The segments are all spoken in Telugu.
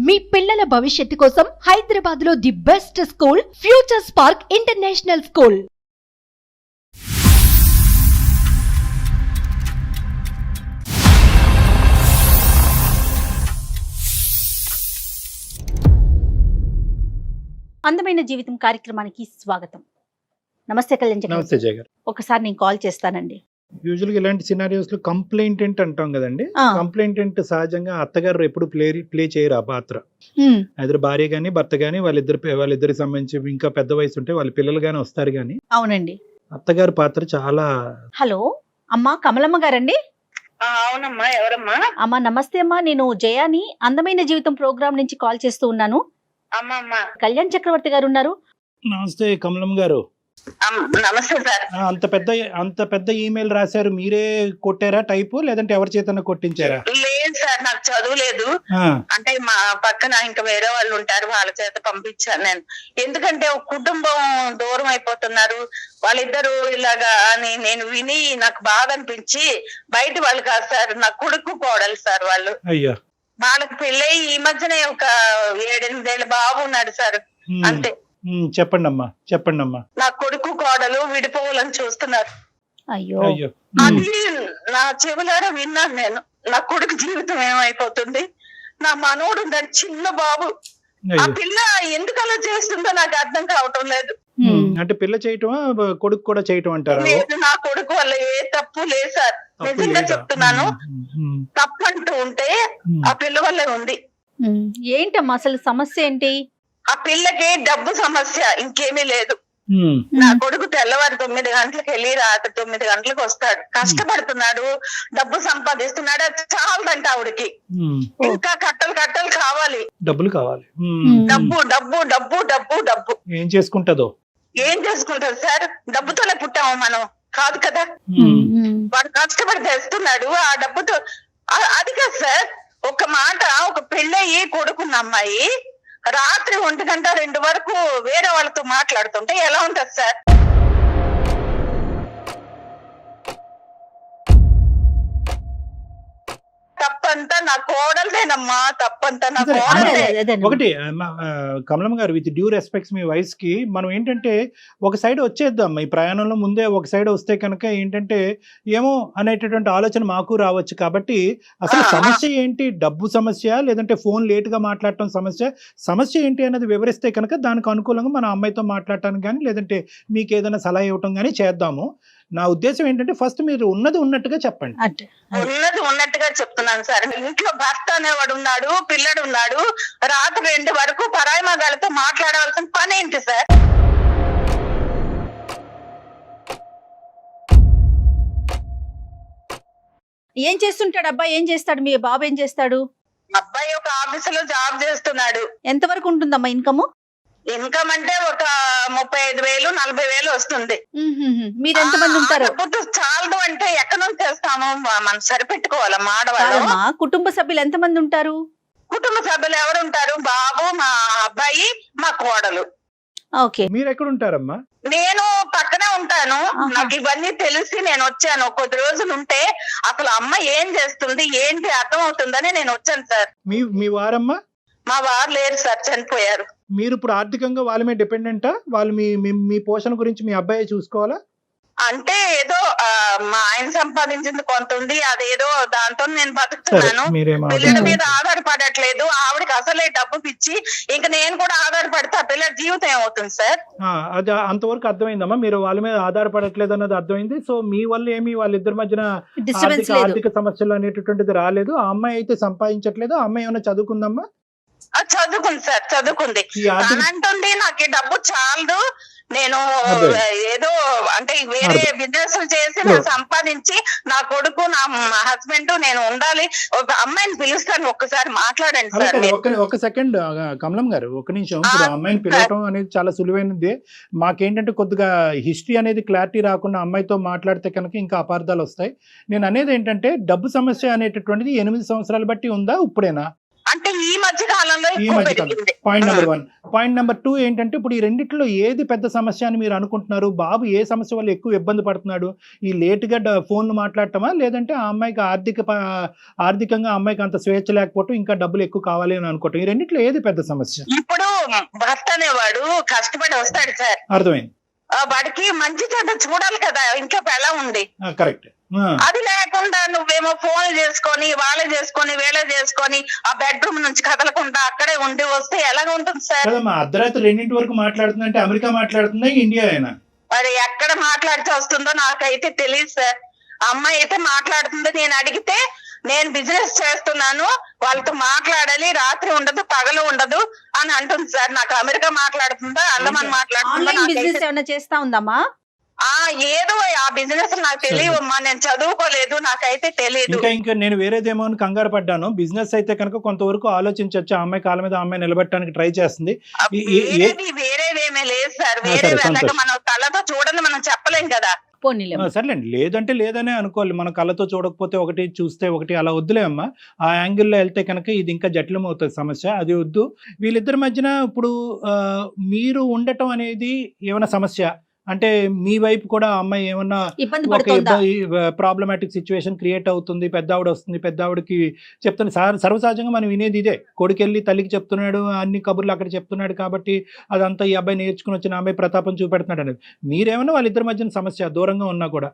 మీ పిల్లల భవిష్యత్తు కోసం హైదరాబాద్ లో the best school future spark international school. అందమైన జీవితం కార్యక్రమానికి స్వాగతం. నమస్తే కళ్యాణ్ చక్రవర్తి. నమస్తే జయ గారు. ఒకసారి నేను కాల్ చేస్తానండి. యూజువల్ గా ఇలాంటి సినారియోస్ లో కంప్లైంటెంట్ అంటాం కదండి. ఆ. కంప్లైంటెంట్ సహజంగా అత్తగారు ఎప్పుడు ప్లే చేయరు ఆ పాత్ర. ఉమ్, అయితే భార్య గాని భర్త గాని వాళ్ళిద్దరికి సంబంధించి ఇంకా పెద్ద వయసు ఉంటే వాళ్ళ పిల్లలు గాని వస్తారు గాని అవునండి. అత్తగారి పాత్ర చాలా. హలో అమ్మా, కమలమ్మ గారండి? అవునమ్మా, ఎవరమ్మా? అమ్మా నమస్తే అమ్మా, నేను జయాని అందమైన జీవితం ప్రోగ్రామ్ నుంచి కాల్ చేస్తూ ఉన్నాను. అమ్మా కళ్యాణ్ చక్రవర్తి గారు ఉన్నారు? నమస్తే కమలం గారు. నమస్తే సార్. అంత పెద్ద ఈమెయిల్ రాశారు, మీరే కొట్టారా టైపు, లేదంటే ఎవరి చేతన కొట్టించారా? లేదు సార్, నాకు చదువు లేదు. ఆ, అంటే మా పక్కన ఇంకా వేరే వాళ్ళు ఉంటారు, వాళ్ళ చేత పంపించాను నేను. ఎందుకంటే ఒక కుటుంబం దూరం అయిపోతున్నారు వాళ్ళిద్దరు ఇలాగా అని నేను విని నాకు బాధ అనిపించి, బయట వాళ్ళు కాదు సార్, నా కొడుకు కోడలు సార్ వాళ్ళు. అయ్యా. వాళ్ళకి పెళ్ళై ఈ మధ్యనే ఒక 7-8 ఏళ్ళ బాబు ఉన్నాడు సార్, అంతే. చెప్పండి అమ్మా. నా కొడుకు కోడలు విడిపోవాలని చూస్తున్నారు. అయ్యో. అయ్యో. అది నా చెవులారా విన్నాను నేను. నా కొడుకు జీవితం ఏమైపోతుంది, నా మనోడు ఉన్నాడు చిన్న బాబు, ఆ అయ్యో. పిల్ల ఎందుకు అలా చేస్తుందో నాకు అర్థం కావటం లేదు. అంటే పిల్ల చేయటమా కొడుకు కూడా చేయటం అంటారా? లేదు, నా కొడుకు వల్ల ఏ తప్పు లేదు సార్, నిజంగా చెప్తున్నాను. తప్పు అంటూ ఉంటే ఆ పిల్ల వల్లే ఉంది. ఏంటమ్మా అసలు సమస్య ఏంటి? ఆ పిల్లకి డబ్బు సమస్య, ఇంకేమీ లేదు. నా కొడుకు తెల్లవారు 9 గంటలకు వెళ్ళి రాత్రి 9 గంటలకు వస్తాడు, కష్టపడుతున్నాడు, డబ్బు సంపాదిస్తున్నాడు. అది చాలదంట ఆవిడకి, ఇంకా కట్టలు కావాలి, డబ్బులు కావాలి. డబ్బు డబ్బు డబ్బు డబ్బు డబ్బు. ఏం చేసుకుంటదో? ఏం చేసుకుంటారు సార్, డబ్బుతోనే పుట్టాము మనం కాదు కదా. వాడు కష్టపడి తెస్తున్నాడు ఆ డబ్బుతో. అది కాదు సార్, ఒక మాట, ఒక పెళ్ళయి కొడుకున్న అమ్మాయి రాత్రి 1 గంట 2 వరకు వేరే వాళ్ళతో మాట్లాడుతుంటే ఎలా ఉంటది సార్? తప్పంతా నా కోడలదేనమ్మా, తప్పంతా నా అదే, కోడలదే. ఒకటి కమలం గారు, విత్ డ్యూ రెస్పెక్ట్స్ మీ వయస్ కి మనం ఏంటంటే ఒక సైడ్ వచ్చేద్దాం. ఈ ప్రయాణంలో ముందే ఒక సైడ్ వస్తే కనుక ఏంటంటే ఏమో అనేటటువంటి ఆలోచన మాకు రావచ్చు. కాబట్టి అసలు సమస్య ఏంటి? డబ్బు సమస్య, లేదంటే ఫోన్ లేట్ గా మాట్లాడటం సమస్య ఏంటి అనేది వివరిస్తే కనుక దానికి అనుకూలంగా మన అమ్మాయితో మాట్లాడటానికి కానీ, లేదంటే మీకు ఏదైనా సలహా ఇవ్వటం కానీ చేద్దాము. నా ఉద్దేశం ఏంటంటే ఫస్ట్ మీరు ఉన్నది ఉన్నట్టుగా చెప్పండి. ఉన్నది ఉన్నట్టుగా చెప్తున్నాను సార్. ఇంట్లో భర్త అనేవాడు ఉన్నాడు, పిల్లడు ఉన్నాడు, రాత్రి 2 వరకు పరాయి మగాళ్ళతో మాట్లాడవలసిన పని ఏంటి సార్? ఏం చేస్తుంటాడు అబ్బాయి? ఏం చేస్తాడు మీ బాబు? ఏం చేస్తాడు? అబ్బాయి ఒక ఆఫీసులో జాబ్ చేస్తున్నాడు. ఎంతవరకు ఉంటుందమ్మా ఇన్కమ్? ఇన్కమ్ అంటే ఒక 35,000 40,000 వస్తుంది. మీరు ఎంతమంది ఉంటారు? చాలదు అంటే ఎక్కడ నుంచి తెస్తాము, మనం సరిపెట్టుకోవాలి ఆడవాళ్ళు. కాదమ్మా, కుటుంబ సభ్యులు ఎంతమంది ఉంటారు? కుటుంబ సభ్యులు ఎవరు ఉంటారు? బాబు, మా అబ్బాయి, మా కోడలు. ఓకే. మీరు ఎక్కడ ఉంటారమ్మా? నేను పక్కనే ఉంటాను. ఆహా. నాకు ఇవన్నీ తెలిసి నేను వచ్చాను. కొద్ది రోజులు ఉంటే అసలు అమ్మ ఏం చేస్తుంది ఏంటి అర్థం అవుతుందని నేను వచ్చాను సార్. మీ వారమ్మా? మా వారు లేరు సార్, చనిపోయారు. మీరు ఇప్పుడు ఆర్థికంగా వాళ్ళ మీద డిపెండెంటా? వాళ్ళు మీ పోషణ గురించి మీ అబ్బాయి చూసుకోవాలా? అంటే ఏదో మా ఆయన సంపాదించింది కొంత ఉంది, అదేదో దాంతో నేను బతుకుతున్నాను. పిల్లల మీద ఆధారపడట్లేదు. ఆవిడకి అసలే డబ్బు పిచ్చి, ఇంకా నేను కూడా ఆధారపడితే ఆ పిల్లల జీవితం ఏమవుతుంది సార్? అది అంతవరకు అర్థమైందమ్మా. మీరు వాళ్ళ మీద ఆధారపడట్లేదు అన్నది అర్థమైంది. సో మీ వల్ల ఏమి వాళ్ళిద్దరి మధ్యన డిస్టర్బెన్స్ లేదు. ఆర్థిక సమస్యలు అనేటటువంటిది రాలేదు. ఆ అమ్మాయి అయితే సంపాదించట్లేదు. ఆ అమ్మాయి ఏమైనా చదువుకుందమ్మా? చదువుకుంది సార్, చదువుకుంది. ఈ ఆర్థిక అంటుంది నాకు ఈ డబ్బు చాలదు, నేను ఏదో అంటే వేరే బిజినెస్ చేసి నేను సంపాదించి నా కొడుకు, నా హస్బెండ్, నేను ఉండాలి. ఒక అమ్మాయిని పిలుస్తాను, ఒక్కసారి మాట్లాడండి సార్. ఒక సెకండ్ కమలం గారు, ఒక నిమిషం. ఇప్పుడు అమ్మాయిని పిలవటం అనేది చాలా సులువైనది. మాకేంటంటే కొద్దిగా హిస్టరీ అనేది క్లారిటీ రాకుండా అమ్మాయితో మాట్లాడితే కనుక ఇంకా అపార్థాలు వస్తాయి. నేను అనేది ఏంటంటే డబ్బు సమస్య అనేటటువంటిది 8 సంవత్సరాలు బట్టి ఉందా, ఇప్పుడేనా? అంటే ఈ మధ్య కాలంలో ఈ ఎక్కువ మధ్య కాలం. పెరిగింది. Point number 1. పాయింట్ నెంబర్ 2 ఏంటంటే ఇప్పుడు ఈ రెండిట్లో ఏది పెద్ద సమస్య అని మీరు అనుకుంటున్నారు? బాబు ఏ సమస్య వల్ల ఎక్కువ ఇబ్బంది పడుతున్నాడు? ఈ లేటుగా ఫోన్లు మాట్లాడటమా, లేదంటే ఆ అమ్మాయికి ఆర్థికంగా అమ్మాయికి అంత స్వేచ్ఛ లేకపోవటం, ఇంకా డబ్బులు ఎక్కువ కావాలి అని అనుకోవటం, ఈ రెండిట్లో ఏది పెద్ద సమస్య? ఇప్పుడు భర్త అనేవాడు కష్టపడి వస్తాడు సార్, అర్థమైంది. వాడికి మంచి చెడ్డ చూడాలి కదా, ఇంట్లో ఎలా ఉంది. కరెక్ట్. అది లేకుండా నువ్వేమో ఫోన్ చేసుకొని వాళ్ళే చేసుకొని వీళ్ళే చేసుకొని ఆ బెడ్రూమ్ నుంచి కదలకుండా అక్కడే ఉండి వస్తే ఎలాగ ఉంటుంది సార్? కదమ్మా, అర్ధరాత్రి 2 వరకు మాట్లాడుతుందంటే అమెరికా మాట్లాడుతుందా, ఇండియా అయినా? మరి ఎక్కడ మాట్లాడితే వస్తుందో నాకైతే తెలియదు సార్. అమ్మాయి అయితే మాట్లాడుతుంది, నేను అడిగితే నేను బిజినెస్ చేస్తున్నాను, వాళ్ళతో మాట్లాడాలి, రాత్రి ఉండదు పగలు ఉండదు అని అంటుంది సార్. నాకు అమెరికా మాట్లాడుతుందా, అండమాన్ మాట్లాడుతుందా? ఆన్లైన్ బిజినెస్ ఏమైనా చేస్తా ఉందమ్మా? ఏదో ఆ బిజినెస్ నాకు తెలియవమ్మా, నేను చదువుకోలేదు, నాకైతే తెలియదు. ఇంకా నేను వేరేదేమో అని కంగారు పడ్డాను. బిజినెస్ అయితే కనుక కొంతవరకు ఆలోచించవచ్చు, అమ్మాయి కాళ్ళ మీద అమ్మాయి నిలబెట్టడానికి ట్రై చేస్తుంది. వేరేవేమీ లేదు సార్, వేరే మనం కళ్ళతో చూడని మనం చెప్పలేం కదా. సర్లేండి, లేదంటే లేదనే అనుకోవాలి. మన కళ్ళతో చూడకపోతే ఒకటి, చూస్తే ఒకటి, అలా వద్దులే అమ్మా. ఆ యాంగిల్లో వెళ్తే కనుక ఇది ఇంకా జటిలం అవుతుంది సమస్య, అది వద్దు. వీళ్ళిద్దరి మధ్యన ఇప్పుడు మీరు ఉండటం అనేది ఏమైనా సమస్య అంటే మీ వైపు కూడా అమ్మాయి ఏమన్నా ప్రాబ్లమాటిక్ సిచ్యువేషన్ క్రియేట్ అవుతుంది? పెద్దావిడ వస్తుంది, పెద్దావిడకి చెప్తుంది. సర్వసహజంగా మనం వినేది ఇదే, కొడుకెళ్ళి తల్లికి చెప్తున్నాడు, అన్ని కబుర్లు అక్కడ చెప్తున్నాడు, కాబట్టి అదంతా ఈ అబ్బాయి నేర్చుకుని వచ్చిన అమ్మాయి ప్రతాపం చూపెడుతున్నాడు అనేది. మీరేమన్నా వాళ్ళిద్దరి మధ్యన సమస్య దూరంగా ఉన్నా కూడా?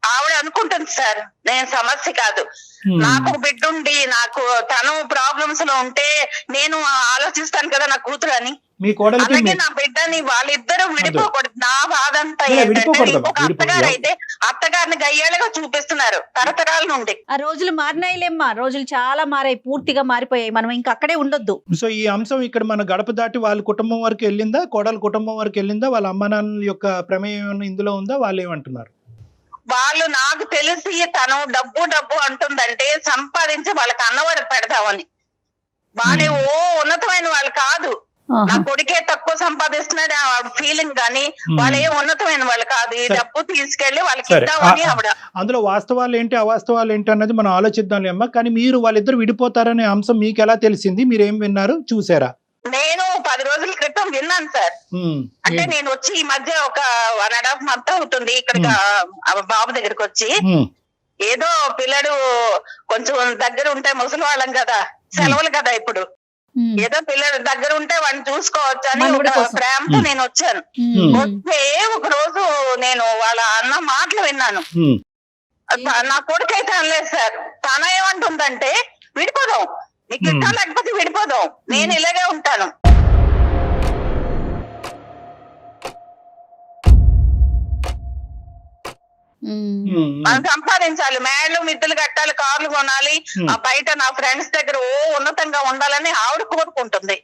ఆవిడ అనుకుంటుంది సార్ నేను సమస్య కాదు, నాకు బిడ్డ ఉండి నాకు తను ప్రాబ్లమ్స్ లో ఉంటే నేను ఆలోచిస్తాను కదా నా కూతురు అని. మీ కోడలికి అలాగే నా బిడ్డని వాళ్ళిద్దరూ విడిపోకూడదు. నా బాధ అంతా ఏంటంటే ఇంకొక అత్తగారు అయితే అత్తగారిని గయ్యాలుగా చూపిస్తున్నారు తరతరాల నుండి. ఆ రోజులు మారినాయిలేమ్మా, రోజులు చాలా మారాయి, పూర్తిగా మారిపోయాయి. మనం ఇంకా అక్కడే ఉండొద్దు. సో ఈ అంశం ఇక్కడ మన గడప దాటి వాళ్ళ కుటుంబం వరకు వెళ్ళిందా, కోడల కుటుంబం వరకు వెళ్ళిందా, వాళ్ళ అమ్మ నాన్నల యొక్క ప్రమేయం ఇందులో ఉందా? వాళ్ళు ఏమంటున్నారు? వాళ్ళు నాకు తెలిసి తను డబ్బు డబ్బు అంటుందంటే సంపాదించి వాళ్ళకి అన్నవాడికి పెడతామని. వాళ్ళే ఉన్నతమైన వాళ్ళు కాదు, నా కొడుకే తక్కువ సంపాదిస్తున్నాడు ఫీలింగ్ గానీ వాళ్ళే ఉన్నతమైన వాళ్ళు కాదు. ఈ డబ్బు తీసుకెళ్లి వాళ్ళకి ఇద్దామని ఆవిడ. అందులో వాస్తవాలు ఏంటి అవాస్తవాలు ఏంటి అన్నది మనం ఆలోచిద్దాం అమ్మా. కానీ మీరు వాళ్ళిద్దరు విడిపోతారనే అంశం మీకు ఎలా తెలిసింది? మీరేం విన్నారు, చూసారా? నేను 10 రోజుల క్రితం విన్నాను సార్. అంటే నేను వచ్చి ఈ మధ్య ఒక 1.5 month అవుతుంది ఇక్కడికి బాబు దగ్గరికి వచ్చి. ఏదో పిల్లడు కొంచెం దగ్గర ఉంటే ముసలి వాళ్ళం కదా, సెలవులు కదా ఇప్పుడు, ఏదో పిల్లడు దగ్గర ఉంటే వాడిని చూసుకోవచ్చు అని ఒక ప్రేమతో నేను వచ్చాను. వస్తే ఒక రోజు నేను వాళ్ళ అన్న మాటలు విన్నాను. నా కొడుకైతే అనలేదు సార్. తన ఏమంటుందంటే విడిపోదాం, నీకు ఇష్టం లేకపోతే విడిపోదాం, నేను ఇలాగే ఉంటాను. మనం సంపాదించాలి, మేడలు మిద్దెలు కట్టాలి, కార్లు కొనాలి, ఆ బయట నా ఫ్రెండ్స్ దగ్గర ఉన్నతంగా ఉండాలని ఆవిడ కోరుకుంటుంది.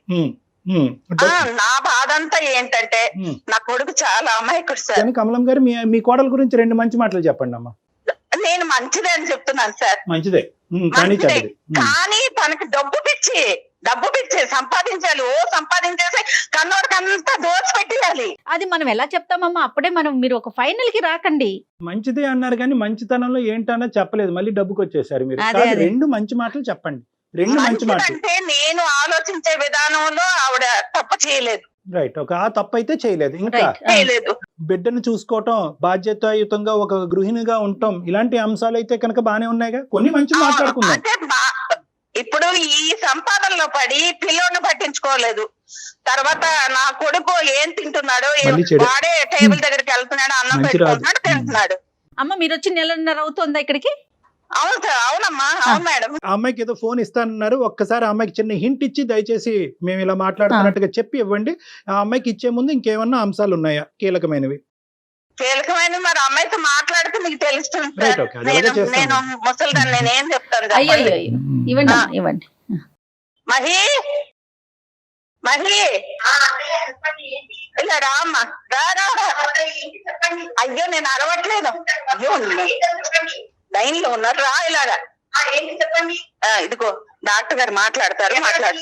నా బాధ అంతా ఏంటంటే నా కొడుకు చాలా అమాయకుడు సార్. కమలం గారు మీ కోడల గురించి 2 మంచి మాటలు చెప్పండి అమ్మా. నేను మంచిదే అని చెప్తున్నాను సార్. మంచిదే కానీ తనకి డబ్బు పిచ్చి సంపాదించాలి, సంపాదించేసి కన్నోడికంతా దోచి పెట్టేయాలి. అది మనం ఎలా చెప్తామమ్మా? అప్పుడే మీరు ఒక ఫైనల్ కి రాకండి. మంచిదే అన్నారు కానీ మంచితనంలో ఏంటన్నా చెప్పలేదు, మళ్ళీ డబ్బుకి వచ్చేసారు మీరు. 2 మంచి మాటలు చెప్పండి, 2 మంచి మాటలు. అంటే నేను ఆలోచించే విధానంలో ఆవిడ తప్పు చేయలేదు. రైట్, ఒక తప్పు అయితే చేయలేదు. ఇంకా బిడ్డను చూసుకోవటం, బాధ్యతాయుతంగా ఒక గృహిణిగా ఉండటం, ఇలాంటి అంశాలు అయితే కనుక బానే ఉన్నాయిగా. కొన్ని మంచి మాట్లాడుకుందాం. ఇప్పుడు ఈ సంపాదనలో పడి పిల్లోని పట్టించుకోలేదు. తర్వాత నా కొడుకు ఏం తింటున్నాడో, వాడే టేబుల్ దగ్గరికి వెళ్తున్నాడు, అన్నం పెట్టుకుంటున్నాడు, తింటున్నాడు. అమ్మ మీరు వచ్చి 1.5 నెలలు అవుతుందా ఇక్కడికి? అవును సార్. అవునమ్మా, అవును మేడం. ఆ అమ్మాయికి ఏదో ఫోన్ ఇస్తానన్నారు, ఒక్కసారి ఆ అమ్మాయికి చిన్న హింట్ ఇచ్చి దయచేసి మేము ఇలా మాట్లాడుతున్నట్టుగా చెప్పి ఇవ్వండి. ఆ అమ్మాయికి ఇచ్చే ముందు ఇంకేమన్నా అంశాలు ఉన్నాయా కీలకమైనవి? మరి అమ్మాయితో మాట్లాడితే మీకు తెలుస్తుంది. నేను ముసలిదాన్ని, నేనేం చెప్తాను. ఇవ్వండి మహి ఇలా రామ్మా, రా. అయ్యో నేను అరవట్లేదు, అయ్యో లైన్ లో ఉన్నారు, రా ఇలాగా. ఇదిగో డాక్టర్ గారు మాట్లాడతారు, మాట్లాడు.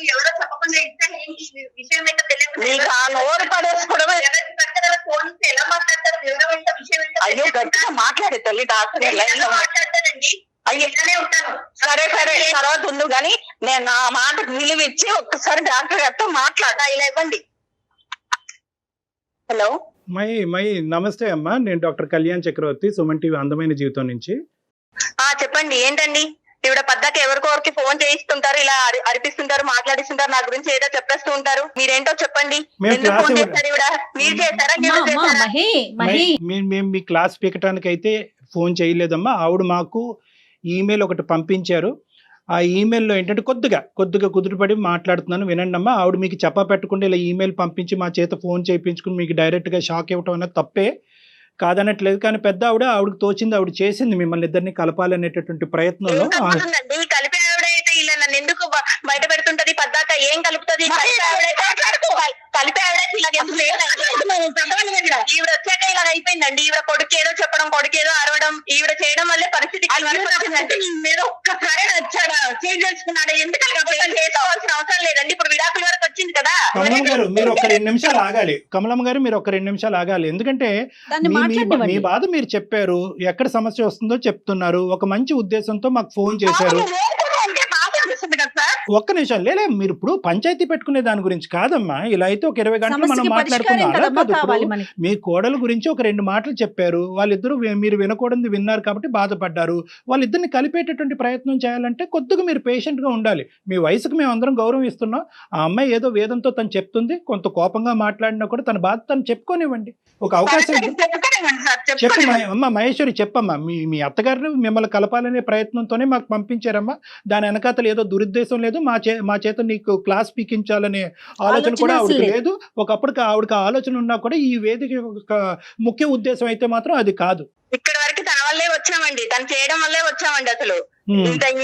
నీకు ఆ నోరు పడేసుకోవడమే. అయ్యో గట్టిగా మాట్లాడే తల్లి, డాక్టర్ గారు లైన్ లో. అయ్యో సరే తర్వాత ఉండు గాని నేను నా మాటకు విలువ ఇచ్చి ఒక్కసారి డాక్టర్ గారితో మాట్లాడా. ఇలా ఇవ్వండి. హలో మై నమస్తే అమ్మా, నేను డాక్టర్ కళ్యాణ్ చక్రవర్తి, సుమన్ టీవీ అందమైన జీవితం నుంచి. చెప్పండి ఏంటండి? ఇవిడ పద్దాకి ఎవరికొరికి ఫోన్ చేయిస్తుంటారు, ఇలా అరిపిస్తుంటారు, మాట్లాడిస్తుంటారు, నా గురించి ఏదో చెప్పేస్తూ ఉంటారు. మీరేంటో చెప్పండి. ఎందుకు ఫోన్ చేస్తారు ఇవిడ? మీరు చేశారా? మేము మీ క్లాస్ పీకటానికి అయితే ఫోన్ చేయలేదమ్మా. ఆవిడ మాకు ఈమెయిల్ ఒకటి పంపించారు. ఆ ఈమెయిల్లో ఏంటంటే కొద్దిగా కుదురుపడి మాట్లాడుతున్నాను వినండి అమ్మా. ఆవిడ మీకు చెప్పపెట్టకుండా ఇలా ఈమెయిల్ పంపించి మా చేత ఫోన్ చేయించుకుని మీకు డైరెక్ట్గా షాక్ ఇవ్వటం అనేది తప్పే కాదనట్లేదు. కానీ పెద్ద ఆవిడకి తోచింది, ఆవిడ చేసింది మిమ్మల్ని ఇద్దరిని కలపాలనేటటువంటి ప్రయత్నంలో. కలిపే ఆవిడైతే ఇలా నన్ను ఎందుకు బయట పెడుతుంటది? పద్దాక ఏం కలుపుతుంది? కలిపే ఆవిడైతే ఈవిడ వచ్చాక ఇలా అయిపోయిందండి. ఈవిడ కొడుకు ఏదో చెప్పడం, కొడుకు ఏదో అరవడం, ఈవిడ చేయడం వల్లే పరిస్థితి మీద ఒక్కసారి వచ్చాడా చేంజ్ చేసుకున్నాడా? ఎందుకంటే చేసుకోవాల్సిన అవసరం లేదండి. ఇప్పుడు విడాకుల వరకు వచ్చింది కదా. కమలం గారు మీరు ఒక 2 నిమిషాలు ఆగాలి. మీరు ఒక 2 నిమిషాలు ఆగాలి. ఎందుకంటే మీ బాధ మీరు చెప్పారు, ఎక్కడ సమస్య వస్తుందో చెప్తున్నారు, ఒక మంచి ఉద్దేశంతో మాకు ఫోన్ చేశారు. ఒక్క నిమిషం లేలే, మీరు ఇప్పుడు పంచాయతీ పెట్టుకునే దాని గురించి కాదమ్మా. ఇలా అయితే ఒక 20 గంటలు మనం మాట్లాడుకున్నాం. మీ కోడల గురించి ఒక 2 మాటలు చెప్పారు, వాళ్ళిద్దరూ మీరు వినకూడదు విన్నారు కాబట్టి బాధపడ్డారు. వాళ్ళిద్దరిని కలిపేటటువంటి ప్రయత్నం చేయాలంటే కొద్దిగా మీరు పేషెంట్ గా ఉండాలి. మీ వయసుకు మేము అందరం గౌరవం ఇస్తున్నాం. ఆ అమ్మాయి ఏదో వేదంతో తను చెప్తుంది, కొంత కోపంగా మాట్లాడినా కూడా తన బాధ తను చెప్పుకోనివ్వండి, ఒక అవకాశం. చెప్పమ్మా అమ్మ మహేశ్వరి, చెప్పమ్మా. మీ అత్తగారిని మిమ్మల్ని కలపాలనే ప్రయత్నంతోనే మాకు పంపించారమ్మా. దాని వెనకాతలు ఏదో దురుద్దేశం లేదు, మా చేత నీకు క్లాస్ పీకించాలనే ఆలోచన కూడా ఆవిడకి లేదు. ఒకప్పటికి ఆవిడకి ఆలోచన ఉన్నా కూడా ఈ వేదిక ఒక ముఖ్య ఉద్దేశం అయితే మాత్రం అది కాదు. ఇక్కడ వరకు తన వల్లే వచ్చామండి, తను చేయడం వల్లే వచ్చామండి. అసలు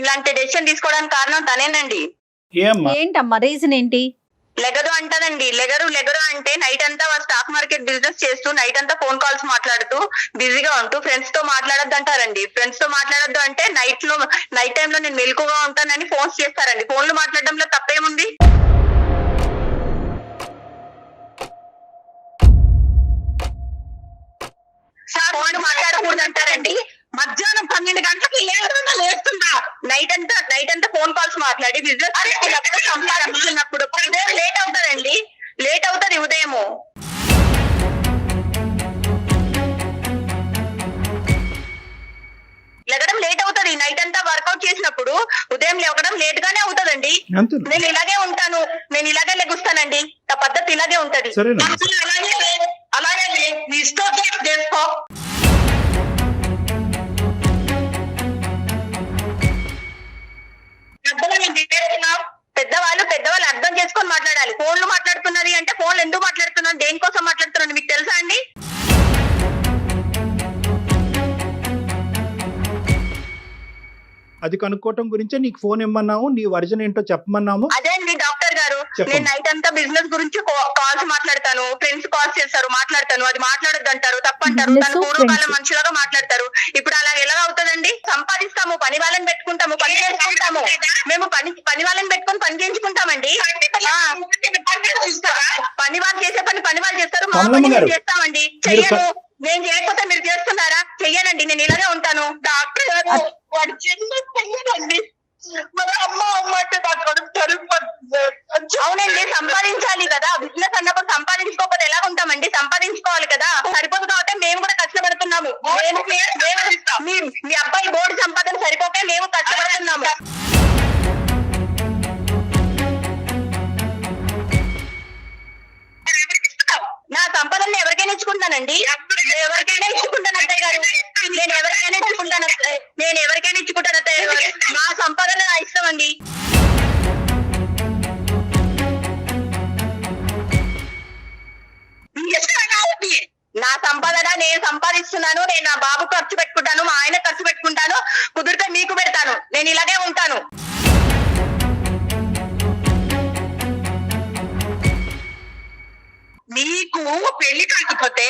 ఇలాంటి డెసిషన్ తీసుకోవడానికి కారణం తనేనండి. ఏంటమ్మా రీజన్ ఏంటి? లెగరు అంటానండి. లెగరు అంటే నైట్ అంతా స్టాక్ మార్కెట్ బిజినెస్ చేస్తూ నైట్ అంతా ఫోన్ కాల్స్ మాట్లాడుతూ బిజీగా ఉంటూ ఫ్రెండ్స్ తో మాట్లాడొద్దు అంటారండి. ఫ్రెండ్స్ తో మాట్లాడొద్దు అంటే నైట్ టైమ్ లో నేను మెలకుగా ఉంటానని ఫోన్స్ చేస్తారండి. ఫోన్లు మాట్లాడడంలో తప్పేముంది? సార్ ఫోన్లు మాట్లాడకూడదు అంటారండి. మధ్యాహ్నం 12 గంటలకు లేస్తుందా? నైట్ అంతా ఫోన్ కాల్స్ మాట్లాడి బిజినెస్ సంపాదించినప్పుడు లేట్ అవుతారండి. లేట్ అవుతుంది ఉదయము. లెగడం లేట్ అవుతుంది. నైట్ అంతా వర్కౌట్ చేసినప్పుడు ఉదయం లేవడం లేట్ గానే అవుతుందండి. నేను ఇలాగే ఉంటాను, నేను ఇలాగే లెగుస్తానండి. నా పద్ధతి ఇలాగే ఉంటది. అలాగే నీ ఇష్టం చేసుకో. పెద్దవాళ్ళు అర్థం చేసుకొని మాట్లాడాలి. ఫోన్లు మాట్లాడుతున్నది అంటే ఫోన్లు ఎందుకు మాట్లాడుతున్నారు, దేనికోసం మాట్లాడుతున్నారు మీకు తెలుసా అండి? అది కనుక్కోవటం గురించే నీకు ఫోన్ ఇమ్మన్నాము, నీ వర్జన్ ఏంటో చెప్పమన్నాము. అదే అండి డాక్టర్ గారు, నేను నైట్ అంతా బిజినెస్ గురించి కాల్స్ మాట్లాడతాను, ఫ్రెండ్స్ కాల్స్ చేస్తారు, మాట్లాడతాను. అది మాట్లాడొద్దు అంటారు, తప్పంటారు. తను పూర్వకాలం మనుషులుగా మాట్లాడతారు. ఇప్పుడు అలా ఎలా అవుతుందండి? సంపాదిస్తాము, పని వాళ్ళని పెట్టుకుంటాము, పని చేసుకుంటాము. మేము పని వాళ్ళని పెట్టుకుని పని చేయించుకుంటామండి. పని వాళ్ళు చేసే పని వాళ్ళు చేస్తారు, మా పని మేము చేస్తామండి. చెయ్యను, నేను చేయకపోతే మీరు చేస్తున్నారా? చెయ్యనండి, నేను ఇలాగే ఉంటాను. డాక్టర్ గారు వాడు చిన్న చెయ్యనండి. అవునండి, సంపాదించాలి కదా. బిజినెస్ అన్నప్పుడు సంపాదించుకోకపోతే ఎలా ఉంటామండి? సంపాదించుకోవాలి కదా. సరిపోదు కాబట్టి మేము కూడా కష్టపడుతున్నాము. మీ అబ్బాయి బోర్డు సంపాదన సరిపోకే మేము కష్టపడుతున్నాము. నా సంపదను ఎవరికైనా ఇచ్చుకుంటానండి, ఎవరికైనా ఇచ్చుకుంటాను అత్తయ్య గారు. నేను ఎవరికైనా ఇచ్చుకుంటాను అత్తయ్య గారు. నా సంపాదన నా ఇష్టం అండి. నా సంపాదన నేను సంపాదిస్తున్నాను. నేను నా బాబు ఖర్చు పెట్టుకుంటాను, మా ఆయన ఖర్చు పెట్టుకుంటాను. కుదిరితే మీకు పెడతాను. నేను ఇలాగే ఉంటాను. నీకు పెళ్లి కాకపోతే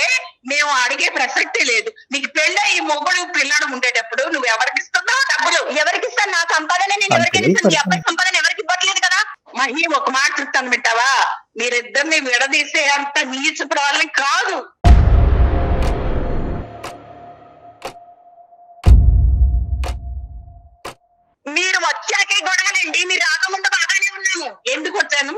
మేము అడిగే ప్రసక్తి లేదు. నీకు పెళ్ళి ఈ మొగుడు పిల్లడు ఉండేటప్పుడు నువ్వు ఎవరికి ఇస్తున్నావు డబ్బులు? ఎవరికి ఇస్తాను? నా సంపాదన నేను ఎవరికైనా ఇస్తాను. ఈ అబ్బాయి సంపాదన ఎవరికి ఇవ్వట్లేదు కదా. మహి ఒక మాట చెప్తాను వింటావా? మీరిద్దరిని విడదీసే అంత నీచుపడే వాళ్ళని కాదు. మీరు వచ్చాకే గొడవలండి. మీరు రాకముందు బాగానే ఉన్నాము. ఎందుకు వచ్చాను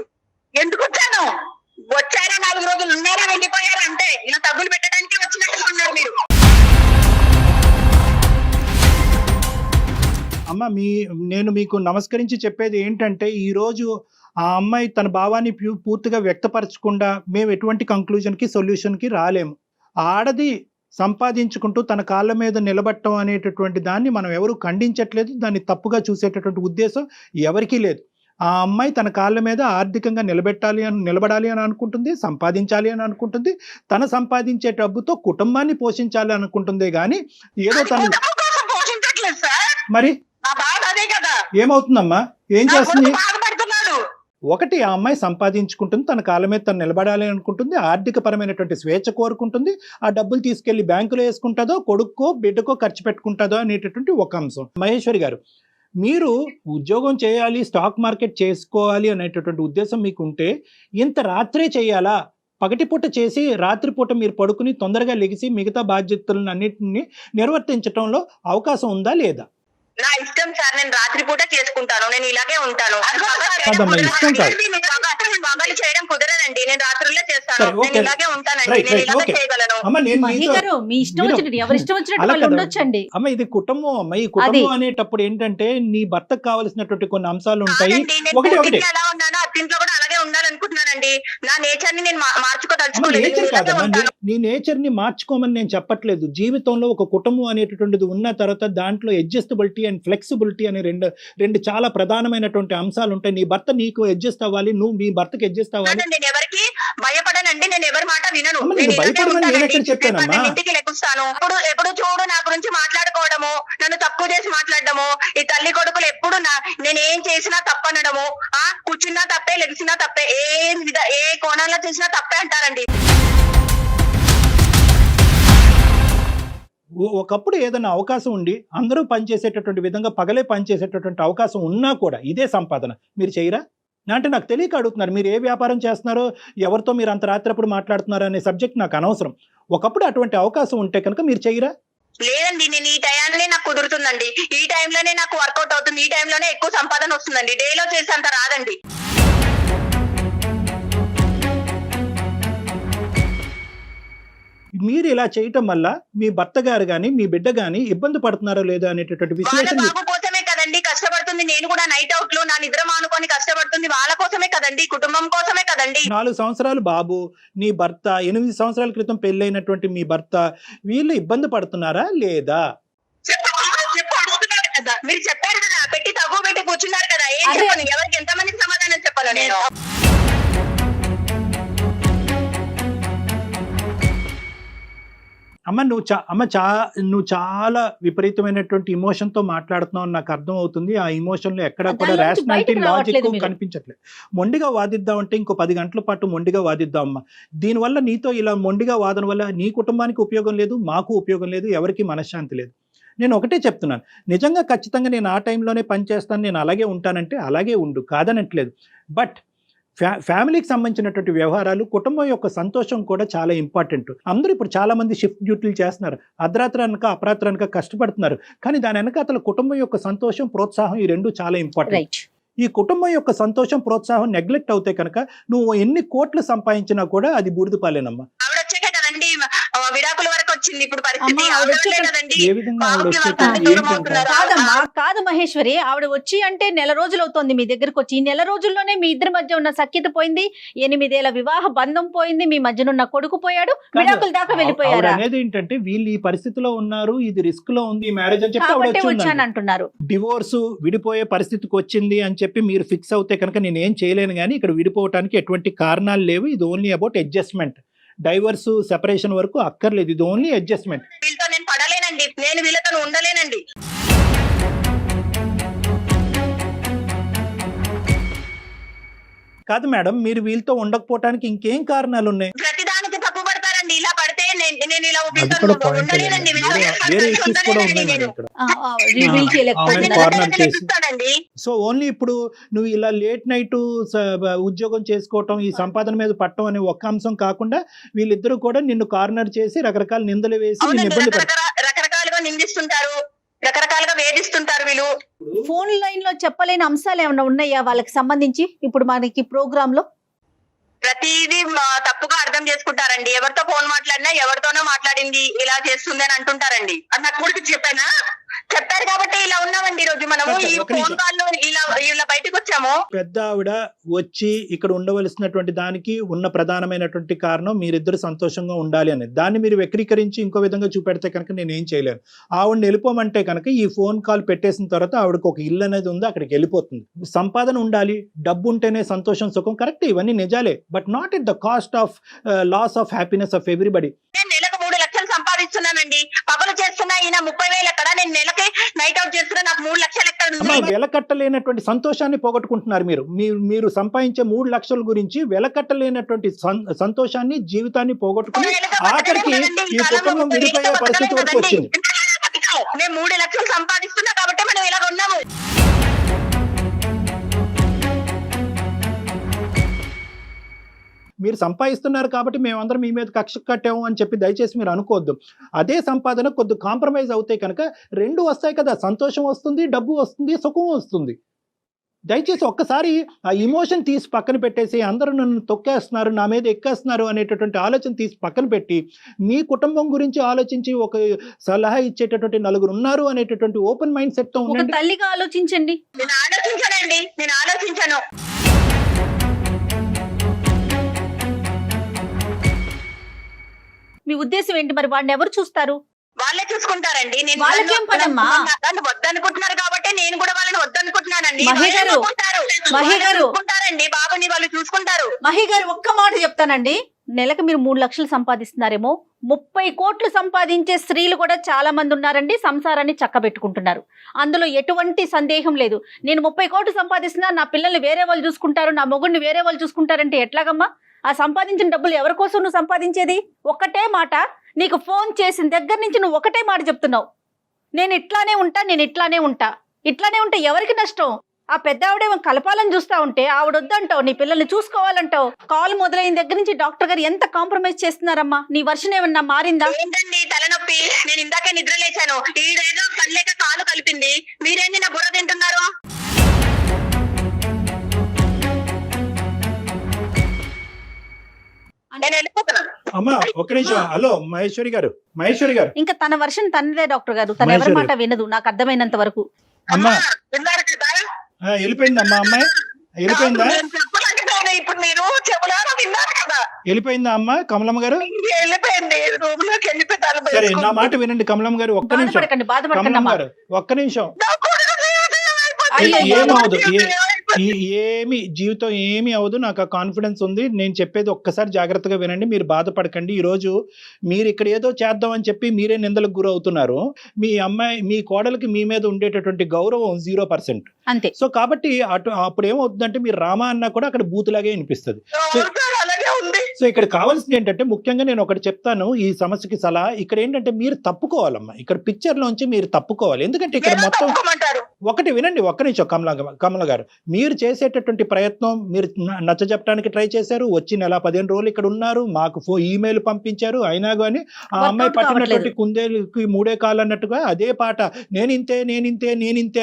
వచ్చారా 4 రోజులు ఉన్నారా వెళ్ళిపోయారా అంటే ఇలా తగ్గులు పెట్టడానికి వచ్చినట్టుగా ఉన్నారు మీరు. అమ్మ నేను మీకు నమస్కరించి చెప్పేది ఏంటంటే ఈరోజు ఆ అమ్మాయి తన భావాన్ని పూర్తిగా వ్యక్తపరచకుండా మేము ఎటువంటి కంక్లూజన్కి సొల్యూషన్కి రాలేము. ఆడది సంపాదించుకుంటూ తన కాళ్ళ మీద నిలబడటం అనేటటువంటి దాన్ని మనం ఎవరు ఖండించట్లేదు, దాన్ని తప్పుగా చూసేటటువంటి ఉద్దేశం ఎవరికీ లేదు. ఆ అమ్మాయి తన కాళ్ళ మీద ఆర్థికంగా నిలబడాలి అని అనుకుంటుంది, సంపాదించాలి అని అనుకుంటుంది, తన సంపాదించే డబ్బుతో కుటుంబాన్ని పోషించాలి అనుకుంటుంది. కానీ ఏదో తను పోషించట్లేదు సార్. మరి నా బాధ అదే కదా. ఏమవుతుందమ్మా, ఏం చేస్తుంది? బాధపడుతున్నాడు. ఒకటి, ఆ అమ్మాయి సంపాదించుకుంటుంది, తన కాళ్ళ మీద తను నిలబడాలి అనుకుంటుంది, ఆర్థిక పరమైనటువంటి స్వేచ్ఛ కోరుకుంటుంది, ఆ డబ్బులు తీసుకెళ్లి బ్యాంకులో వేసుకుంటుందో, కొడుక్కో బిడ్డకో ఖర్చు పెట్టుకుంటుందో అనేటటువంటి ఒక అంశం. మహేశ్వరి గారు, మీరు ఉద్యోగం చేయాలి, స్టాక్ మార్కెట్ చేసుకోవాలి అనేటటువంటి ఉద్దేశం మీకు ఉంటే ఇంత రాత్రే చేయాలా? పగటిపూట చేసి రాత్రిపూట మీరు పడుకుని తొందరగా లెగిసి మిగతా బాధ్యతలను అన్నింటినీ నిర్వర్తించడంలో అవకాశం ఉందా లేదా? నా ఇష్టం సార్, నేను రాత్రిపూట చేసుకుంటాను, నేను ఇలాగే ఉంటాను. మగలు చేయడం కుదరదండి, నేను రాత్రుల్లో చేస్తాను, నేను ఇలాగే ఉంటానండి, నేను ఇలాగే చేయగలను. మీ ఇష్టం వచ్చినట్టు ఎవరి ఇష్టం వచ్చినట్టు వాళ్ళు ఉండొచ్చండి. అమ్మ ఇది కుటుంబం. అమ్మ ఈ కుటుంబం అనేటప్పుడు ఏంటంటే నీ భర్తకు కావాల్సినటువంటి కొన్ని అంశాలు ఉంటాయి. ఒకటి ఎలా ఉన్నానో అత్తింట్లో కూడా అలాగే ఉండాలనుకుంటున్నానండి. నా నేచర్ ని నేను నేచర్ కాదమ్మా, నీ నేచర్ ని మార్చుకోమని నేను చెప్పట్లేదు. జీవితంలో ఒక కుటుంబం అనేటటువంటిది ఉన్న తర్వాత దాంట్లో అడ్జస్టబిలిటీ అండ్ ఫ్లెక్సిబిలిటీ అనే రెండు చాలా ప్రధానమైనటువంటి అంశాలు ఉంటాయి. నీ భర్త నీకు అడ్జస్ట్ అవ్వాలి, నువ్వు మీ భర్తకి అడ్జస్ట్ అవ్వాలి. నేను ఎవరికి భయపడనండి, నేను ఎవరి మాట వినను. ఇంటికి లెక్కుస్తాను. ఎప్పుడు చూడు నా గురించి మాట్లాడుకోవడము, నన్ను తక్కువ చేసి మాట్లాడడము, ఈ తల్లి కొడుకులు ఎప్పుడు నేను ఏం చేసినా తప్పనడము, కూర్చున్నా తప్పే, లెగిసినా తప్పే, ఏ కోణంలో చూసినా తప్పే అంటారండి. ఒకప్పుడు ఏదైనా అవకాశం ఉండి అందరూ పనిచేసేటటువంటి విధంగా పగలే పనిచేసేటటువంటి అవకాశం ఉన్నా కూడా ఇదే సంపాదన మీరు చేయరా అంటే నాకు తెలియక అడుగుతున్నారు. మీరు ఏ వ్యాపారం చేస్తున్నారో, ఎవరితో మీరు అంత రాత్రప్పుడు మాట్లాడుతున్నారో అనే సబ్జెక్ట్ నాకు అనవసరం. ఒకప్పుడు అటువంటి అవకాశం ఉంటే కనుక మీరు చేయరా? లేదండి, నేను ఈ టైంలోనే నాకు కుదురుతుందండి, ఈ టైంలోనే నాకు వర్కౌట్ అవుతుంది, ఈ టైంలోనే ఎక్కువ సంపాదన వస్తుందండి, డేలో చేసేంత రాదండి. మీరు ఇలా చేయటం వల్ల మీ భర్త గారు కానీ మీ బిడ్డ కానీ ఇబ్బంది పడుతున్నారో లేదో అనేటటువంటి విశ్లేషణ. బాబు కోసమే కదండి కష్టపడుతుంది, నేను కూడా నైట్ అవుట్ లో నా నిద్ర మానుకొని కష్టపడుతుంది, వాళ్ళ కోసమే కదండి, కుటుంబం కోసమే కదండి. 4 సంవత్సరాలు బాబు, నీ భర్త 8 సంవత్సరాల క్రితం పెళ్ళైనటువంటి మీ భర్త, వీళ్ళు ఇబ్బంది పడుతున్నారా లేదా? కదా మీరు చెప్పారు కదా, పెట్టి తగ్గు పెట్టి కూర్చున్నారు కదా, ఏం చెప్పాను, ఎవరికి ఎంతమందికి సమాధానం చెప్పాను నేను? అమ్మ నువ్వు చాలా విపరీతమైనటువంటి ఇమోషన్ తో మాట్లాడుతున్నావు నాకు అర్థం అవుతుంది. ఆ ఇమోషన్ లో ఎక్కడ కూడా రేషనాలిటీ, లాజిక్ కనిపించట్లేదు. మొండిగా వాదిద్దాం అంటే ఇంకో 10 గంటల పాటు మొండిగా వాదిద్దాం అమ్మ. దీనివల్ల నీతో ఇలా మొండిగా వాదన వల్ల నీ కుటుంబానికి ఉపయోగం లేదు, మాకు ఉపయోగం లేదు, ఎవరికి మనశ్శాంతి లేదు. నేను ఒకటే చెప్తున్నాను, నిజంగా ఖచ్చితంగా నేను ఆ టైంలోనే పనిచేస్తాను, నేను అలాగే ఉంటానంటే అలాగే ఉండు, కాదనట్లేదు. బట్ ఫ్యామిలీకి సంబంధించినటువంటి వ్యవహారాలు, కుటుంబం యొక్క సంతోషం కూడా చాలా ఇంపార్టెంట్. అందరూ ఇప్పుడు చాలా మంది షిఫ్ట్ డ్యూటీలు చేస్తున్నారు, అర్ధరాత్రి అనక అపరాత్రి కష్టపడుతున్నారు. కానీ దాని వెనక అతను కుటుంబం యొక్క సంతోషం, ప్రోత్సాహం ఈ రెండు చాలా ఇంపార్టెంట్. ఈ కుటుంబం యొక్క సంతోషం, ప్రోత్సాహం నెగ్లెక్ట్ అవుతే కనుక నువ్వు ఎన్ని కోట్లు సంపాదించినా కూడా అది బూడిద పాలేనమ్మా. విడాకుల వరకు వచ్చింది ఇప్పుడు పరిస్థితి. కాదు మహేశ్వరి, ఆవిడ వచ్చి అంటే నెల రోజులు అవుతుంది మీ దగ్గరకు వచ్చి. ఈ నెల రోజుల్లోనే మీ ఇద్దరి మధ్య ఉన్న సఖ్యత పోయింది, 8 ఏళ్ల వివాహ బంధం పోయింది, మీ మధ్యనున్న కొడుకు పోయాడు, విడాకుల దాకా వెళ్ళిపోయారు. అనేది ఏంటంటే వీళ్ళు ఈ పరిస్థితిలో ఉన్నారు, ఇది రిస్క్ లో ఉంది మ్యారేజ్ అని చెప్పి వచ్చాను అంటున్నారు. డివోర్స్ విడిపోయే పరిస్థితికి వచ్చింది అని చెప్పి మీరు ఫిక్స్ అవుతే కనుక నేను ఏం చేయలేను. కానీ ఇక్కడ విడిపోవటానికి ఎటువంటి కారణాలు లేవు. ఇది only about adjustment. Divorce, separation వరకు అక్కర్లేదు. ఇది ఓన్లీ అడ్జస్ట్మెంట్. వీళ్ళతో నేను పడలేనండి, నేను వీళ్ళతో ఉండలేనండి. కాదు మేడం, మీరు వీళ్ళతో ఉండకపోవటానికి ఇంకేం కారణాలు ఉన్నాయి? ప్రతిదానికి తప్పు పడతారండి. ఇలా పడితే నేను ఇలా సో ఓన్లీ ఇప్పుడు నువ్వు ఇలా లేట్ నైట్ ఉద్యోగం చేసుకోవటం, ఈ సంపాదన మీద పట్టడం అనే ఒక్క అంశం కాకుండా వీళ్ళిద్దరూ కూడా నిన్ను కార్నర్ చేసి రకరకాల నిందలు వేసి రకరకాలుగా నిందిస్తుంటారు. రకరకాలుగా వేధిస్తుంటారు వీళ్ళు. ఫోన్ లైన్ లో చెప్పలేని అంశాలు ఏమైనా ఉన్నాయా వాళ్ళకి సంబంధించి ఇప్పుడు మనకి ప్రోగ్రామ్ లో? ప్రతిదీ తప్పుగా అర్థం చేసుకుంటారండి. ఎవరితో ఫోన్ మాట్లాడినా ఎవరితోనో మాట్లాడింది ఇలా చేస్తుంది అని అంటుంటారండి. అది నాకు కూడా చెప్పారు కాబట్టి ఇలా ఉన్నామండి. ఈ రోజు మనము ఈ ఫోన్ కాల్ లో ఇలా బయటకు వచ్చాము. పెద్ద ఆవిడ వచ్చి ఇక్కడ ఉండవలసినటువంటి దానికి ఉన్న ప్రధానమైనటువంటి కారణం మీరిద్దరు సంతోషంగా ఉండాలి అనేది. దాన్ని మీరు వక్రీకరించి ఇంకో విధంగా చూపెడితే కనుక నేను ఏం చేయలేను. ఆవిడని వెళ్ళిపోమంటే కనుక ఈ ఫోన్ కాల్ పెట్టేసిన తర్వాత ఆవిడకు ఒక ఇల్లు అనేది ఉంది, అక్కడికి వెళ్ళిపోతుంది. సంపాదన ఉండాలి, డబ్బు ఉంటేనే సంతోషం సుఖం, కరెక్ట్, ఇవన్నీ నిజాలే. But not at the cost of loss of happiness of everybody. నేను నెలకు 3 లక్షలు సంపాదిస్తున్నానండి. పగలు చేస్తున్నా ఈయన 30,000 ఎక్కడ, నేను నెలకి నైట్ అవుట్ చేస్తున్నా నాకు 3 లక్షలు ఎక్కడ. వెలకట్టలేనటువంటి సంతోషాన్ని పోగొట్టుకుంటున్నారు మీరు సంపాదించే 3 లక్షల గురించి వెలకట్టలేనటువంటి సంతోషాన్ని, జీవితాన్ని పోగొట్టుకుని ఆఖరికి ఈ కుటుంబం విడిపోయే పరిస్థితి వరకు వచ్చింది. నేను 3 లక్షలు సంపాదిస్తున్నా కాబట్టి మనం ఇలాగ ఉన్నాము. మీరు సంపాదిస్తున్నారు కాబట్టి మేమందరం మీ మీద కక్ష కట్టాము అని చెప్పి దయచేసి మీరు అనుకోవద్దు. అదే సంపాదన కొద్ది కాంప్రమైజ్ అవుతాయి కనుక 2 వస్తాయి కదా, సంతోషం వస్తుంది, డబ్బు వస్తుంది, సుఖం వస్తుంది. దయచేసి ఒక్కసారి ఆ ఇమోషన్ తీసి పక్కన పెట్టేసి అందరూ నన్ను తొక్కేస్తున్నారు, నా మీద ఎక్కేస్తున్నారు అనేటటువంటి ఆలోచన తీసి పక్కన పెట్టి మీ కుటుంబం గురించి ఆలోచించి ఒక సలహా ఇచ్చేటటువంటి 4 ఉన్నారు అనేటటువంటి ఓపెన్ మైండ్ సెట్ తో ఉండండి. తల్లిగా ఆలోచించండి. నేను ఆలోచించాను. మీ ఉద్దేశం ఏంటి? మరి వాడిని ఎవరు చూస్తారు? వాళ్ళే చూసుకుంటారండి. నేను వాళ్ళకేం పనమ్మా? వద్దనుకుంటున్నారు కాబట్టి నేను కూడా వాళ్ళని వద్దనుకుంటున్నానండి. మహి గారు చూసుకుంటారండి, బాబుని వాళ్ళు చూసుకుంటారు. మహి గారు ఒక్క మాట చెప్తానండి. నెలకు మీరు 3 లక్షలు సంపాదిస్తున్నారేమో, 30 కోట్లు సంపాదించే స్త్రీలు కూడా చాలా మంది ఉన్నారండి. సంసారాన్ని చక్కబెట్టుకుంటున్నారు, అందులో ఎటువంటి సందేహం లేదు. నేను 30 కోట్లు సంపాదిస్తున్నా, నా పిల్లల్ని వేరే వాళ్ళు చూసుకుంటారు, నా మొగుడిని వేరే వాళ్ళు చూసుకుంటారంటే ఎట్లాగమ్మా? ఆ సంపాదించిన డబ్బులు ఎవరి కోసం నువ్వు సంపాదించేది? ఒక్కటే మాట, నీకు ఫోన్ చేసిన దగ్గర నుంచి నువ్వు ఒకటే మాట చెప్తున్నావు, నేను ఇట్లానే ఉంటా. ఇట్లానే ఉంటే ఎవరికి నష్టం? ఆ పెద్ద ఆవిడేమో కలపాలని చూస్తా ఉంటే ఆవిడొద్దంటావు, నీ పిల్లల్ని చూసుకోవాలంటావు. కాల్ మొదలైన దగ్గర నుంచి డాక్టర్ గారు ఎంత కాంప్రమైజ్ చేస్తున్నారమ్మా? నీ వర్షన్ ఏమన్నా మారిందా? ఏంటండి తలనొప్పి? నేను ఇందాకే నిద్ర లేచాను, ఈడేదో కళ్ళేక కాలు కలిపింది, మీరేంది నా బుర్ర తింటున్నారు? నేను వెళ్ళిపోతున్నాను. అమ్మా ఒక్క నిమిషం. హలో మహేశ్వరి గారు. ఇంకా తన వర్షన్ తనదే డాక్టర్ గారు, తన ఎవరి మాట వినదు నాకు అర్థమైనంత వరకు. అమ్మా విన్నారు కదా? వెళ్ళిపోయిందమ్మా, అమ్మాయి వెళ్ళిపోయిందా? ఇప్పుడు మీరు చెవులారా విన్నారు కదా? వెళ్ళిపోయిందా అమ్మా కమలమ్మ గారు? వెళ్ళిపోయింది, రూమ్ లోకి వెళ్ళిపోయి. సరే నా మాట వినండి కమలమ్మ గారు, ఒక్క నిమిషం. కమలమ్మ గారు ఒక్క నిమిషం. ఏమవదు, ఏమి జీవితం ఏమి అవదు, నాకు ఆ కాన్ఫిడెన్స్ ఉంది. నేను చెప్పేది ఒక్కసారి జాగ్రత్తగా వినండి, మీరు బాధపడకండి. ఈరోజు మీరు ఇక్కడ ఏదో చేద్దామని చెప్పి మీరే నిందలకు గురవుతున్నారు. మీ అమ్మాయి, మీ కోడలికి మీ మీద ఉండేటటువంటి గౌరవం 0%. అంతే. సో కాబట్టి అప్పుడు ఏమవుతుందంటే మీరు రామా అన్నా కూడా అక్కడ బూతులాగే వినిపిస్తుంది. సో ఇక్కడ కావాల్సింది ఏంటంటే, ముఖ్యంగా నేను ఒకటి చెప్తాను ఈ సమస్యకి సలహా. ఇక్కడ ఏంటంటే మీరు తప్పుకోవాలమ్మా, ఇక్కడ పిక్చర్ లోంచి మీరు తప్పుకోవాలి. ఎందుకంటే ఇక్కడ మొత్తం ఒకటి వినండి, ఒక్క నిమిషం కమల గారు. మీరు చేసేటటువంటి ప్రయత్నం, మీరు నచ్చ చెప్పడానికి ట్రై చేశారు, వచ్చి నెల 15 రోజులు ఇక్కడ ఉన్నారు, మాకు ఈమెయిల్ పంపించారు, అయినా కానీ ఆ అమ్మాయి పట్టినటువంటి కుందేలుకి 3 కాళ్ళు అన్నట్టుగా అదే పాట నేనింతే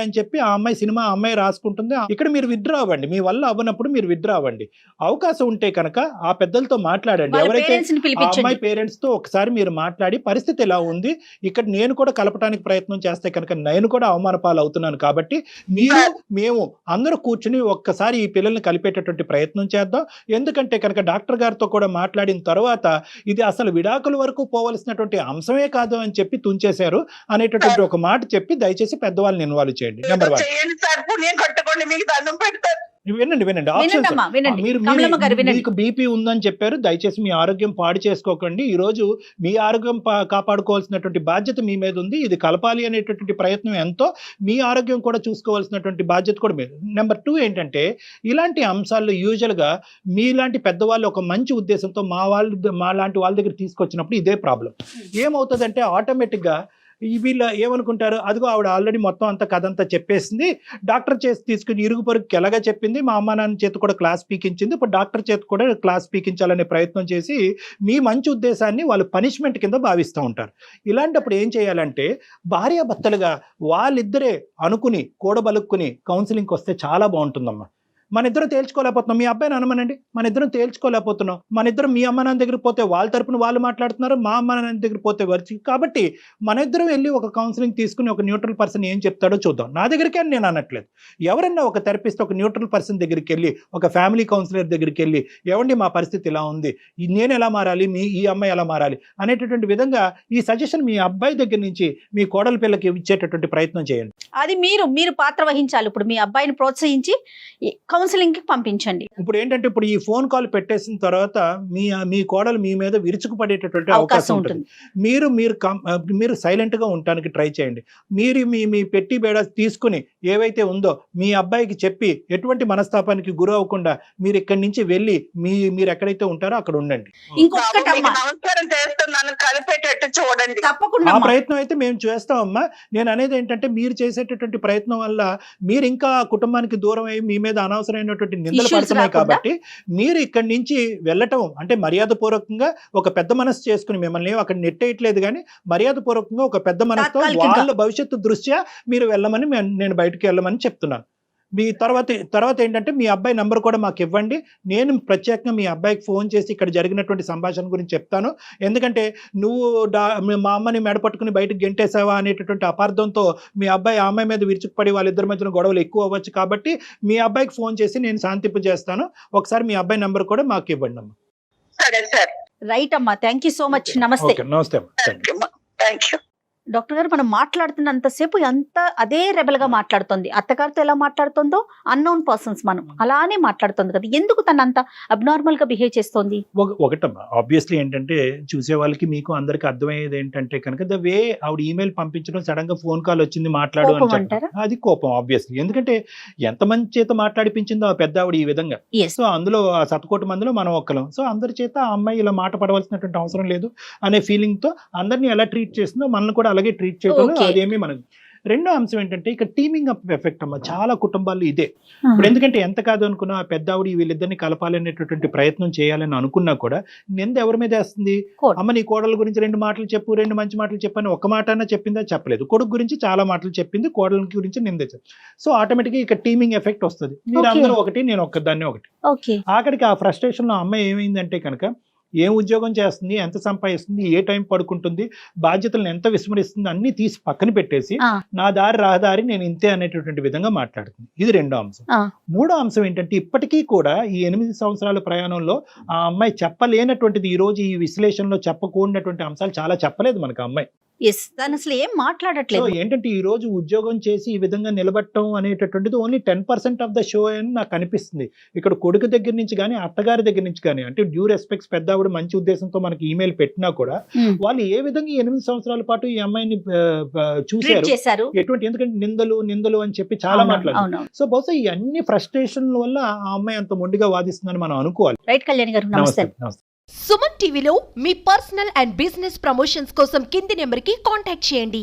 అని చెప్పి ఆ అమ్మాయి సినిమా ఆ అమ్మాయి రాసుకుంటుంది. ఇక్కడ మీరు విత్డ్రా అవ్వండి, మీ వల్ల అవ్వనప్పుడు మీరు విత్డ్రా అవ్వండి. అవకాశం ఉంటే కనుక ఆ పెద్దలతో మాట్లాడండి. ఎవరైతే ఆ అమ్మాయి పేరెంట్స్ తో ఒకసారి మీరు మాట్లాడి పరిస్థితి ఎలా ఉంది, ఇక్కడ నేను కూడా కలపడానికి ప్రయత్నం చేస్తే కనుక నేను కూడా అవమాన పాలు అవుతున్నాను కాబట్టి మేము అందరూ కూర్చుని ఒక్కసారి ఈ పిల్లల్ని కలిపేటటువంటి ప్రయత్నం చేద్దాం. ఎందుకంటే కనుక డాక్టర్ గారితో కూడా మాట్లాడిన తర్వాత ఇది అసలు విడాకుల వరకు పోవలసినటువంటి అంశమే కాదు అని చెప్పి తుంచేశారు అనేటటువంటి ఒక మాట చెప్పి దయచేసి పెద్దవాళ్ళని ఇన్వాల్వ్ చేయండి. నెంబర్ 1. వినండి మీకు బీపీ ఉందని చెప్పారు, దయచేసి మీ ఆరోగ్యం పాడు చేసుకోకండి. ఈ రోజు మీ ఆరోగ్యం కాపాడుకోవాల్సినటువంటి బాధ్యత మీ మీద ఉంది. ఇది కలపాలి అనేటటువంటి ప్రయత్నం ఎంతో, మీ ఆరోగ్యం కూడా చూసుకోవాల్సినటువంటి బాధ్యత కూడా మీరు. నెంబర్ 2 ఏంటంటే, ఇలాంటి అంశాల్లో యూజువల్గా మీలాంటి పెద్దవాళ్ళు ఒక మంచి ఉద్దేశంతో మా లాంటి వాళ్ళ దగ్గర తీసుకొచ్చినప్పుడు ఇదే ప్రాబ్లం ఏమవుతుందంటే, ఆటోమేటిక్గా వీళ్ళు ఏమనుకుంటారు, అదిగో ఆవిడ ఆల్రెడీ మొత్తం అంతా కథ అంతా చెప్పేసింది, డాక్టర్ చేసి తీసుకుని ఇరుగు పొరుగుకి ఎలాగా చెప్పింది, మా అమ్మ నాన్న చేతి కూడా క్లాస్ పీకించింది, ఇప్పుడు డాక్టర్ చేతి కూడా క్లాస్ పీకించాలనే ప్రయత్నం చేసి మీ మంచి ఉద్దేశాన్ని వాళ్ళు పనిష్మెంట్ కింద భావిస్తూ ఉంటారు. ఇలాంటప్పుడు ఏం చేయాలంటే భార్యాభర్తలుగా వాళ్ళిద్దరే అనుకుని కూడబలుక్కుని కౌన్సిలింగ్కి వస్తే చాలా బాగుంటుందమ్మా. మన ఇద్దరం తేల్చుకోలేకపోతున్నాం, మీ అబ్బాయిని అనమనండి, మన ఇద్దరం తేల్చుకోలేకపోతున్నాం, మన ఇద్దరం మీ అమ్మ నాన్న దగ్గర పోతే వాళ్ళ తరపున వాళ్ళు మాట్లాడుతున్నారు, మా అమ్మ నాన్న దగ్గర పోతే వచ్చి, కాబట్టి మన ఇద్దరం వెళ్ళి ఒక కౌన్సిలింగ్ తీసుకుని ఒక న్యూట్రల్ పర్సన్ ఏం చెప్తాడో చూద్దాం. నా దగ్గరికి అని నేను అనట్లేదు, ఎవరన్నా ఒక థెరపిస్ట్ ఒక న్యూట్రల్ పర్సన్ దగ్గరికి వెళ్ళి, ఒక ఫ్యామిలీ కౌన్సిలర్ దగ్గరికి వెళ్ళి, ఏమండి మా పరిస్థితి ఇలా ఉంది, నేను ఎలా మారాలి, ఈ అమ్మాయి ఎలా మారాలి అనేటటువంటి విధంగా ఈ సజెషన్ మీ అబ్బాయి దగ్గర నుంచి మీ కోడల పిల్లకి ఇచ్చేటటువంటి ప్రయత్నం చేయండి. అది మీరు పాత్ర వహించాలి. ఇప్పుడు మీ అబ్బాయిని ప్రోత్సహించి కౌన్సిలింగ్ కి పంపించండి. ఇప్పుడు ఏంటంటే ఇప్పుడు ఈ ఫోన్ కాల్ పెట్టేసిన తర్వాత మీ కోడలు మీ మీద విరుచుకుపడేటటువంటి అవకాశం ఉంటుంది. మీరు సైలెంట్ గా ఉండడానికి ట్రై చేయండి. మీరు మీ పెట్టి బేడ తీసుకుని ఏవైతే ఉందో మీ అబ్బాయికి చెప్పి ఎటువంటి మనస్తాపానికి గురి అవ్వకుండా మీరు ఇక్కడి నుంచి వెళ్ళి మీరు ఎక్కడైతే ఉంటారో అక్కడ ఉండండి. ఇంకొకటమ్మా, నమస్కారం చేస్తున్నాను, కలిపేటట్టు చూడండి. తప్పకుండా ఆ ప్రయత్నం అయితే మేము చేస్తామమ్మా. నేను అనేది ఏంటంటే మీరు చేసేటటువంటి ప్రయత్నం వల్ల మీరు ఇంకా కుటుంబానికి దూరం అయ్యి మీ మీద అనవసరమైనటువంటి నిందలు పడుతున్నాయి. కాబట్టి మీరు ఇక్కడి నుంచి వెళ్ళటం అంటే మర్యాద పూర్వకంగా ఒక పెద్ద మనసు చేసుకుని, మిమ్మల్ని అక్కడ నెట్టేయట్లేదు కానీ మర్యాద పూర్వకంగా ఒక పెద్ద మనసుతో వాళ్ళ భవిష్యత్తు దృష్ట్యా మీరు వెళ్ళమని నేను బయటకు వెళ్ళమని చెప్తున్నాను. మీ తర్వాత ఏంటంటే మీ అబ్బాయి నంబర్ కూడా మాకు ఇవ్వండి. నేను ప్రత్యేకంగా మీ అబ్బాయికి ఫోన్ చేసి ఇక్కడ జరిగినటువంటి సంభాషణ గురించి చెప్తాను. ఎందుకంటే నువ్వు మా అమ్మని మెడపట్టుకుని బయటకు గెంటేసావా అనేటటువంటి అపార్థంతో మీ అబ్బాయి ఆ అమ్మాయి మీద విరుచుకుపడి వాళ్ళిద్దరి మధ్యన గొడవలు ఎక్కువ అవ్వచ్చు. కాబట్టి మీ అబ్బాయికి ఫోన్ చేసి నేను శాంతింపు చేస్తాను. ఒకసారి మీ అబ్బాయి నంబర్ కూడా మాకు ఇవ్వండి అమ్మా. సరే సార్. రైట్ అమ్మా, థ్యాంక్ యూ సో మచ్. నమస్తే. నమస్తే. Thank you. డాక్టర్ గారు, మనం మాట్లాడుతున్నంతసేపు అదే రెబల్ గా మాట్లాడుతుంది. అత్తగారితో ఎలా మాట్లాడుతుందో అన్నోన్ పర్సన్స్ మనం అలానే మాట్లాడుతుంది కదా, ఎందుకు తన అంత అబ్నార్మల్ గా బిహేవ్ చేస్తోంది? ఒకటమ్మా, ఆబ్వియస్లీ ఏంటంటే చూసే వాళ్ళకి మీకు అందరికి అర్థమయ్యేది ఏంటంటే కనుక ద వే ఆవిడ ఈమెయిల్ పంపించడం, సడన్ గా ఫోన్ కాల్ వచ్చింది మాట్లాడు అని చెప్పారు, అది కోపం ఆబ్వియస్లీ. ఎందుకంటే ఎంతమంది చేత మాట్లాడిపించిందో ఆ పెద్ద ఆవిడ ఈ విధంగా. సో అందులో ఆ 100 మందిలో మనం ఒక్కలం. సో అందరి చేత ఆ అమ్మాయి ఇలా మాట పడవలసినటువంటి అవసరం లేదు అనే ఫీలింగ్ తో అందరినీ ఎలా ట్రీట్ చేస్తుందో మనల్ని కూడా అలాగే ట్రీట్ చేయడం అదేమీ మనకు. రెండో అంశం ఏంటంటే ఇక టీమింగ్ అప్ ఎఫెక్ట్ అమ్మ, చాలా కుటుంబాల్లో ఇదే. ఇప్పుడు ఎందుకంటే ఎంత కాదు అనుకున్నా పెద్ద ఆవిడ వీళ్ళిద్దరిని కలపాలనేటటువంటి ప్రయత్నం చేయాలని అనుకున్నా కూడా నింద ఎవరి మీద వేస్తుంది? అమ్మ నీ కోడల గురించి 2 మాటలు చెప్పు, 2 మంచి మాటలు చెప్పని ఒక మాట అన్నా చెప్పిందా? చెప్పలేదు. కొడుకు గురించి చాలా మాటలు చెప్పింది, కోడల గురించి నింద. సో ఆటోమేటిక్గా ఇక టీమింగ్ ఎఫెక్ట్ వస్తుంది. మీరు అందరూ ఒకటి, నేను ఒక్కదాన్ని ఒకటి. ఆఖరికి ఆ ఫ్రస్ట్రేషన్ లో అమ్మాయి ఏమైందంటే కనుక ఏం ఉద్యోగం చేస్తుంది, ఎంత సంపాదిస్తుంది, ఏ టైం పడుకుంటుంది, బాధ్యతలను ఎంత విస్మరిస్తుంది అన్ని తీసి పక్కన పెట్టేసి నా దారి రహదారి నేను ఇంతే అనేటటువంటి విధంగా మాట్లాడుతుంది. ఇది రెండో అంశం. మూడో అంశం ఏంటంటే ఇప్పటికీ కూడా ఈ 8 సంవత్సరాల ప్రయాణంలో ఆ అమ్మాయి చెప్పలేనటువంటిది, ఈ రోజు ఈ విశ్లేషణలో చెప్పకూడనటువంటి అంశాలు చాలా చెప్పలేదు మనకు అమ్మాయి. అసలు ఏం మాట్లాడట్లేదు. ఏంటంటే ఈ రోజు ఉద్యోగం చేసి ఈ విధంగా నిలబడటం అనేటటువంటిది ఓన్లీ 10% ఆఫ్ ద షో అని నాకు అనిపిస్తుంది. ఇక్కడ కొడుకు దగ్గర నుంచి కానీ అత్తగారి దగ్గర నుంచి కానీ, అంటే డ్యూ రెస్పెక్ట్స్ పెద్ద ఆవిడ మంచి ఉద్దేశంతో మనకి ఈమెయిల్ పెట్టినా కూడా వాళ్ళు ఏ విధంగా 8 సంవత్సరాల పాటు ఈ అమ్మాయిని చూశారు, ఎటువంటి, ఎందుకంటే నిందలు అని చెప్పి చాలా మాట్లాడారు. సో బహుశా ఈ అన్ని ఫ్రస్ట్రేషన్ వల్ల ఆ అమ్మాయి అంత మొండిగా వాదిస్తుందని మనం అనుకోవాలి. రైట్ కళ్యాణ్ గారు, నమస్తే. సుమన్ టీవీలో మీ పర్సనల్ అండ్ బిజినెస్ ప్రమోషన్స్ కోసం కింది నెంబర్ కి కాంటాక్ట్ చేయండి.